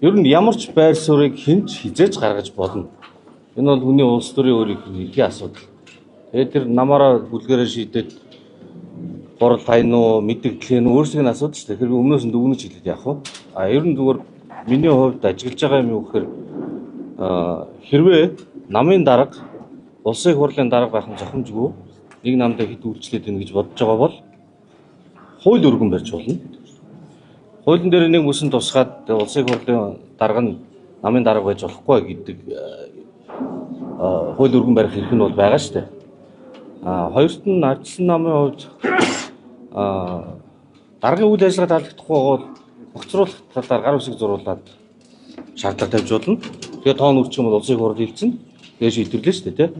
Ер нь ямар ч байр суурийг хинч хизээж гаргаж болно. Энэ бол хүний улс төрийн өөрийн асуудал. Тэгээд тэр намаараа бүлгэрээ шийдээд горол тайну мэдээлэл нь өөрсдийн асуудал шүү дээ. Тэр өмнөөс нь дүгнэж хэлээд яах вэ? Ер нь зүгээр миний хувьд ажиглаж байгаа юм юу гэхээр хэрвээ намын дарга улсын их хурлын дарга байх нь зохимжгүй нэг намдаа хэд үйлчлээд ийн гэж бодож байгаа бол хууль өргөн барьж болно. Хуулийн дээр нэг бүсэн тусгаад улсын их хурлын дарга нь намын дарга байж болохгүй гэдэг хууль өргөн барих хэрэг нь бол байгаа шүү дээ. Хоёрт нь ардчилсан намын хувьд даргын үйл ажиллагаа таалагдахгүй бол огцруулах талаар гар үсэг зуруулаад шаардлага тавьж болно. Тэгээ тоон үрчих юм бол улсын их хурл хилцэн тэгээ шийдвэрлэе шүү дээ, тий.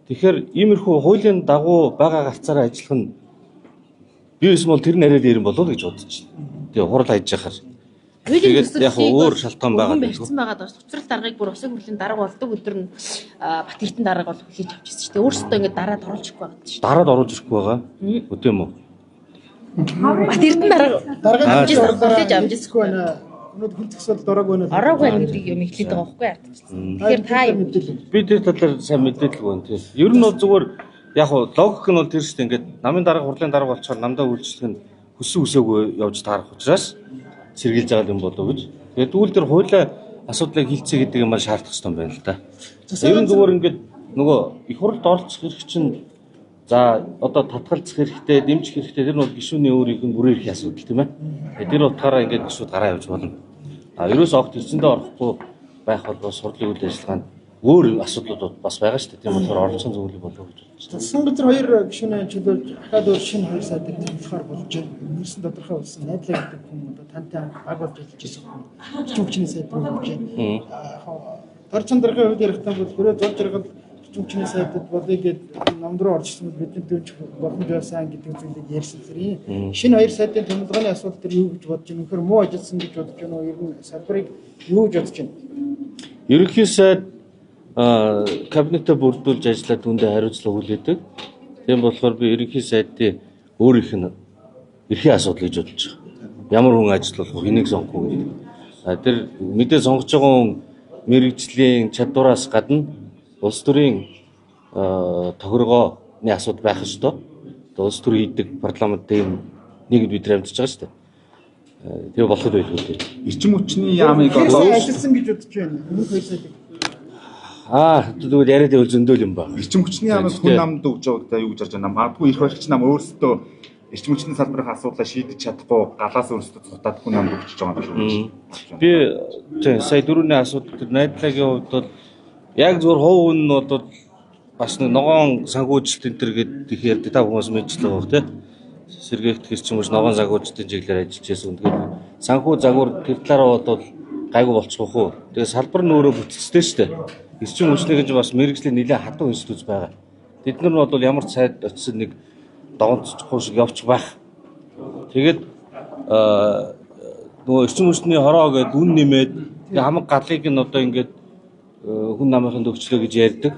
Тэгэхээр иймэрхүү хуулийн дагуу байгаа галцаараа ажиллах нь би эсвэл тэр нарийн дээр юм болов уу гэж бодож байна. Тэгээ хурл хайж яхаар. Тэгээд яг өөр шалтгаан байгаа гэдэг. Барьсан байгаа даа. Уцрал даргаыг бүр улсын хурлын дарга болдог өдөр нь Бат Эрдэнэ дарга бол хүлээж авчихсан шүү дээ. Өөрсдөө ингээд дараад оруулж ирэхгүй байгаа шүү дээ. Дараад оруулж ирэхгүй байгаа. Үгүй юм уу? Бат Эрдэнэ дарга хүлээж авчихсангүй байна. Өнөөдөр хүнцгсэл дорог байна. Ороогүй байна гэдэг юм ихлээд байгаа байхгүй ардчилсан. Тэгэхээр та юм би тэр талаар сайн мэдээлэл байна тийм. Ер нь бол зүгээр яг логик нь бол тэр шүү дээ. Ингээд намын дарга хурлын дарга болчоор намдаа үйлчлэх нь хүссэн үсээгүй явж таарах учраас сэргийлж байгаа юм болов уу гэж. Тэгээд тэгвэл тэр хуулиа асуудлыг хилцээ гэдэг юм шаардах хэрэгтэй байна л да. Ер нь зүгээр ингээд нөгөө их хурлд оролцох хэрэг чинь за одоо татгалзах хэрэгтэй, дэмжих хэрэгтэй тэр нь бол гишүүний өөрийнх нь бүрэн эрхийн асуудал тийм ээ. Тэр утгаараа ингээд гишүүд гараа явж болно. Ерөөс огт эцэндээ орохгүй байх бол бас хурлын үйл ажиллагаанд өөр асуудлууд бас байгаа шүү дээ. Тийм болохоор оролцсон зөвлөл болов уу гэж бодож байна. Засгийн газар хоёр гишүүний чөлөөж дахиад өөр шинэ хоёр сайдыг тэмдэглэхээр болж байна. Нэрсэн тодорхой болсон найдлаа гэдэг хүн одоо тантай баг болж ажиллаж байсан хүн. Хүчний сайд руу явж байна. Дорчин даргын хувьд ярих юм бол өөрөө зол жаргал хүчний сайдад болыг намд руу орчихсон бидний дөрж боломж байсан гэдэг зүйлийг ярьсан зэрэг. Шинэ хоёр сайдын тэмдэглэгээний асуудал төр юу гэж бодож байна? Үнэхээр муу ажилласан гэж бодож байна уу? Ер нь салбарыг юу гэж бодож байна? Ерөнхий сайд кабинетээ бүрдүүлж ажиллаад үүндээ хариуцлага хүлээдэг. Тийм болохоор би ерөнхий сайдын өөрийнх нь эрхийн асуудал гэж бодож байгаа. Ямар хүн ажиллах вэ? Энийг сонгох уу гэдэг. Тэр мэдээ сонгож байгаа хүн мэрэгжлийн чадвараас гадна улс төрийн тохиргооны асуудал байх ёстой. Улс төр хийдэг парламент тийм нэг бид нар амьдарч байгаа шүү дээ. Тэгээ болоход байлгүй дээ. Эрчим хүчний яамыг ажилласан гэж бодож байна. Өмнөх хоёр сайдыг тэгвэл яриад байвал зөндөл юм байна. Эрчим хүчний яамыг хүн намд өгж байгаадаа юу гэж харж байна? Магадгүй их баригч нам өөрсдөө эрчим хүчний салбарын асуудлаа шийдэж чадахгүй галаас өөрсдөө цутаад хүн намд өгч байгаа юм шүү. Би сая дөрөвний асуудал төр найдлагын хувьд бол яг зөвхөн хов үн нь бол бас нэг ногоон санхүүжилт энэ төр гэдэг их ярьдаг та хүмүүс мэдчихлээ баг тий. Сэргээгт хэрчим мөч ногоон санхүүжилтийн чиглэлээр ажиллаж байсан. Тэгэхээр санхүү загвар тэр талаараа бол гайгүй болчихох уу. Тэгээ салбар нь өөрөө бүтцтэй шүү дээ. Эрчим хүчний гэж бас мэрэгжлийн нэлээд хатуу институт байгаа. Бид нар нь бол ямар ч сайд очисон нэг догонцохгүй шиг явчих байх. Тэгээд нөгөө эрчим хүчний хороо гэдэг үн нэмээд тэгээ хамаг галыг нь одоо ингээд хүн намынхын төвчлөө гэж ярьдаг.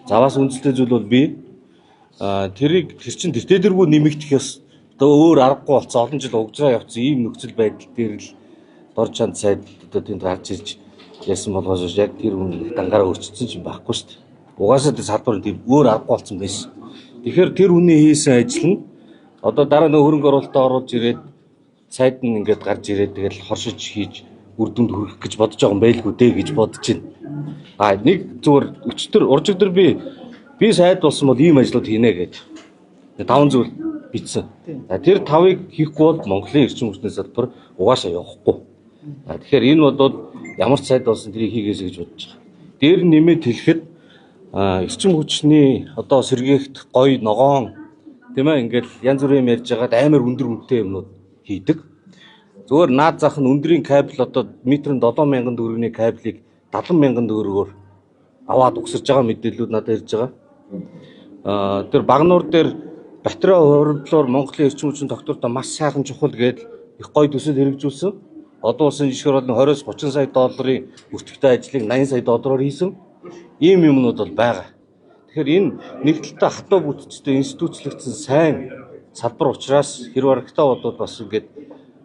Заваас үндэстэй зүйл бол би тэрийг тэр чин тэтэргүй нэмэгдэх ёс. Одоо өөр аргагүй болсон олон жил угжраа явцсан ийм нөхцөл байдал дээр л дор чанд сайд одоо тэнд гарч ирж яасан болгоос яг тэр хүн дангаараа өөрчилсөн юм байхгүй шүү дээ. Угаасаа тэр салбар тийм өөр аргагүй болсон байсан. Тэгэхээр тэр хүний хийсэн ажил нь одоо дараа нь хөрөнгө оруулалтаа оруулж ирээд сайд нь ингээд гарч ирээд тэгэл хоршиж хийж үр дүнд хүрэх гэж бодож байгаа юм байлгүй дээ гэж бодож байна. Нэг зүгээр өчтөр уржигдэр би сайд болсон бол ийм ажлууд хийнэ гэж 5 зүйл бичсэн. Тэр 5-ыг хийхгүй бол Монголын эрчим хүчний салбар угаасаа явахгүй. Тэгэхээр энэ бол ямар ч сайд болсон тэрийг хийгээсэй гэж бодож байгаа. Дээр нэмээд хэлэхэд эрчим хүчний одоо сэргээгт гоё ногоон тийм ээ ингээд янз бүрийн юм ярьж байгаад амар өндөр үнэтэй юмнууд хийдэг. Зөвөр наад зах нь өндрийн кабель одоо метрэнд 7,000 төгрөгийн кабелийг 70,000 төгрөгөөр аваад угсарж байгаа мэдээллүүд надад ирж байгаа. Тэр багнуур дээр батарей хоригдлоор Монголын эрчим хүчний тогтвортой маш сайхан чухал гэдэл их гоё төсөл хэрэгжүүлсэн. Одоо улсын жишгээр бол 20-30 сая долларын бүртгэгдээ ажлыг 80 сая доллараар хийсэн. Ийм юмнууд бол байгаа. Тэгэхээр энэ нэг талдаа хатуу бүтцтэй институцлэгдсэн сайн салбар учраас хэрэг барагтаа бол бас ингээд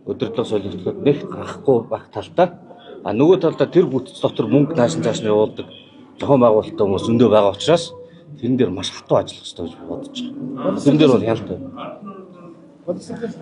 өдөрлөг солигдоход нэг гарахгүй байх талтай А нөгөө талдаа тэр бүтц дотор мөнгө нааш нь явуулдаг зохион байгуулалттай хүмүүс зөндөө байгаа учраас тэрэн дээр маш хатуу ажиллах хэрэгтэй гэж бодож байгаа. Тэрэн дээр бол хяналт байна. Боловсролын